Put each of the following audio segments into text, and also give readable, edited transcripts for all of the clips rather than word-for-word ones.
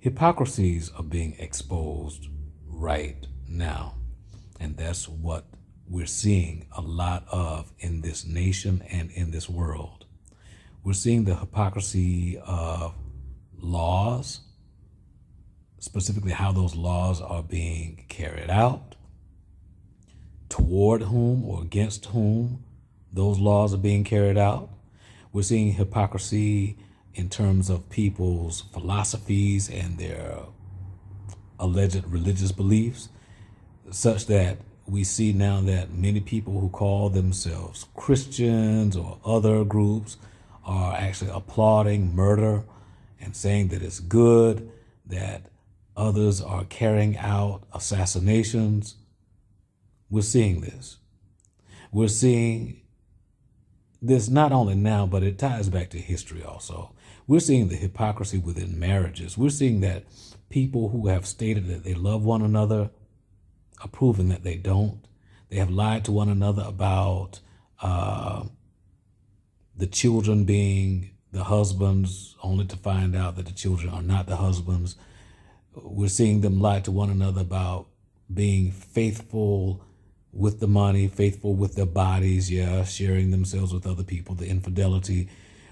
Hypocrisies are being exposed right now. And that's what we're seeing a lot of in this nation and in this world. We're seeing the hypocrisy of laws, specifically how those laws are being carried out, toward whom or against whom those laws are being carried out. We're seeing hypocrisy in terms of people's philosophies and their alleged religious beliefs, such that we see now that many people who call themselves Christians or other groups are actually applauding murder and saying that it's good, that others are carrying out assassinations. We're seeing this. We're seeing this not only now, but it ties back to history also. We're seeing the hypocrisy within marriages. We're seeing that people who have stated that they love one another are proving that they don't. They have lied to one another about the children being the husbands, only to find out that the children are not the husbands. We're seeing them lie to one another about being faithful with the money, faithful with their bodies, sharing themselves with other people, the infidelity.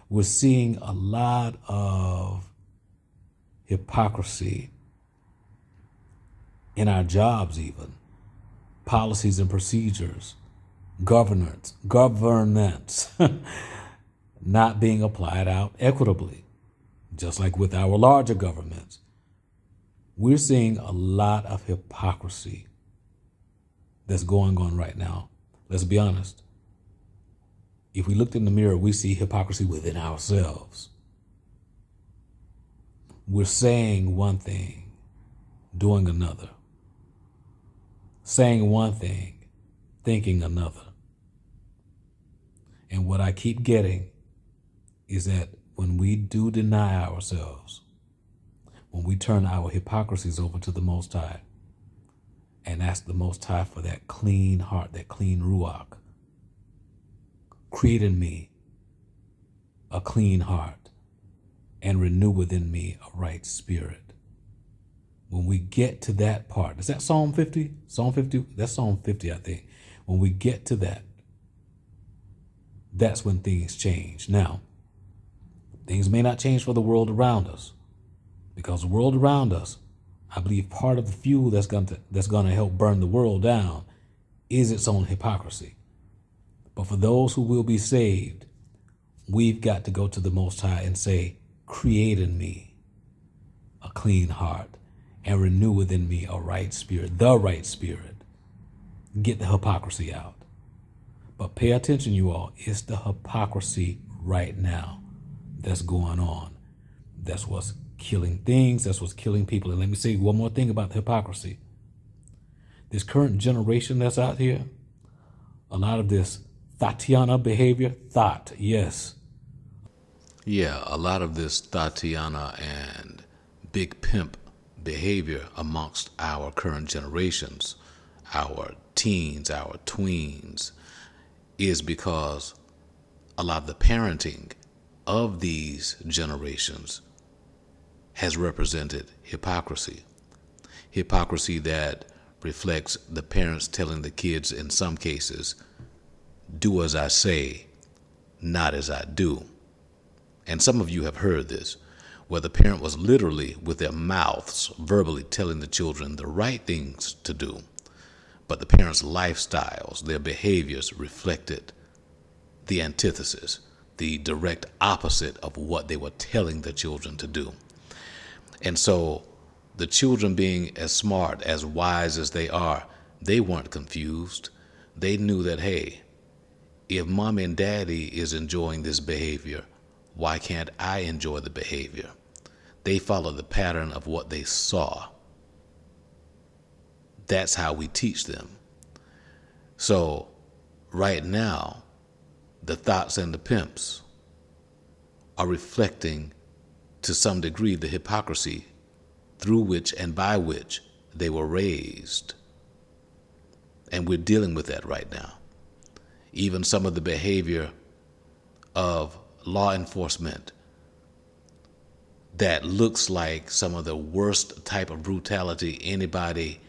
We're seeing a lot of hypocrisy in our jobs even, policies and procedures, governance not being applied out equitably, just like with our larger governments. We're seeing a lot of hypocrisy that's going on right now. Let's be honest. If we looked in the mirror, we see hypocrisy within ourselves. We're saying one thing, doing another. Saying one thing, thinking another. And what I keep getting is that when we do deny ourselves, when we turn our hypocrisies over to the Most High and ask the Most High for that clean heart, that clean ruach, create in me a clean heart and renew within me a right spirit. When we get to that part, is that Psalm 50? Psalm 50? That's Psalm 50, I think. When we get to that, that's when things change. Now, things may not change for the world around us, because the world around us, I believe part of the fuel that's going to help burn the world down is its own hypocrisy. But for those who will be saved, we've got to go to the Most High and say, create in me a clean heart and renew within me a right spirit, the right spirit. Get the hypocrisy out. But pay attention, you all. It's the hypocrisy right now that's going on. That's what's killing things. That's what's killing people. And let me say one more thing about the hypocrisy. This current generation that's out here, a lot of this Tatiana behavior, yes. Yeah, a lot of this Tatiana and big pimp behavior amongst our current generations, our teens, our tweens, is because a lot of the parenting of these generations has represented hypocrisy. Hypocrisy that reflects the parents telling the kids in some cases, do as I say, not as I do. And some of you have heard this, where the parent was literally with their mouths verbally telling the children the right things to do, but the parents' lifestyles, their behaviors reflected the antithesis, the direct opposite of what they were telling the children to do. And so the children, being as smart, as wise as they are, they weren't confused. They knew that, hey, if mommy and daddy is enjoying this behavior, why can't I enjoy the behavior? They followed the pattern of what they saw. That's how we teach them. So right now, the thoughts and the pimps are reflecting to some degree the hypocrisy through which and by which they were raised. And we're dealing with that right now. Even some of the behavior of law enforcement that looks like some of the worst type of brutality anybody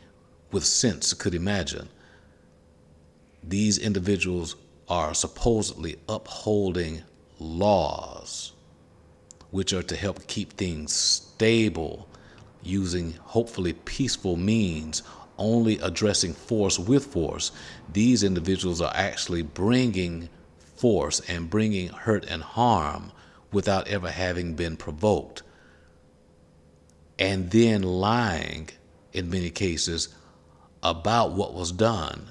with sense could imagine. These individuals are supposedly upholding laws which are to help keep things stable using hopefully peaceful means, only addressing force with force. These individuals are actually bringing force and bringing hurt and harm without ever having been provoked, and then lying in many cases about what was done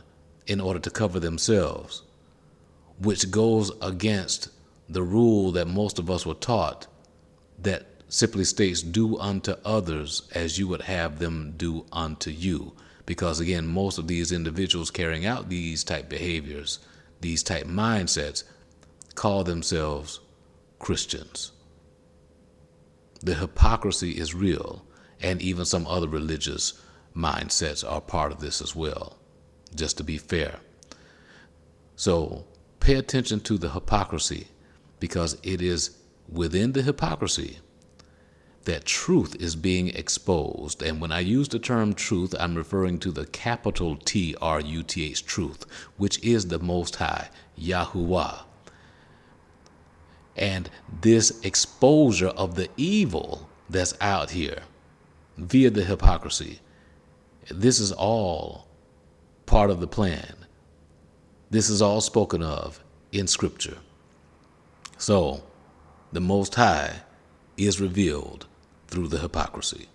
in order to cover themselves, which goes against the rule that most of us were taught that simply states, do unto others as you would have them do unto you. Because again, most of these individuals carrying out these type behaviors, these type mindsets, call themselves Christians. The hypocrisy is real, and even some other religious mindsets are part of this as well, just to be fair. So pay attention to the hypocrisy, because it is within the hypocrisy that truth is being exposed. And when I use the term truth, I'm referring to the capital Truth, truth, which is the Most High, Yahuwah. And this exposure of the evil that's out here via the hypocrisy, this is all part of the plan. This is all spoken of in Scripture. So, the Most High is revealed through the hypocrisy.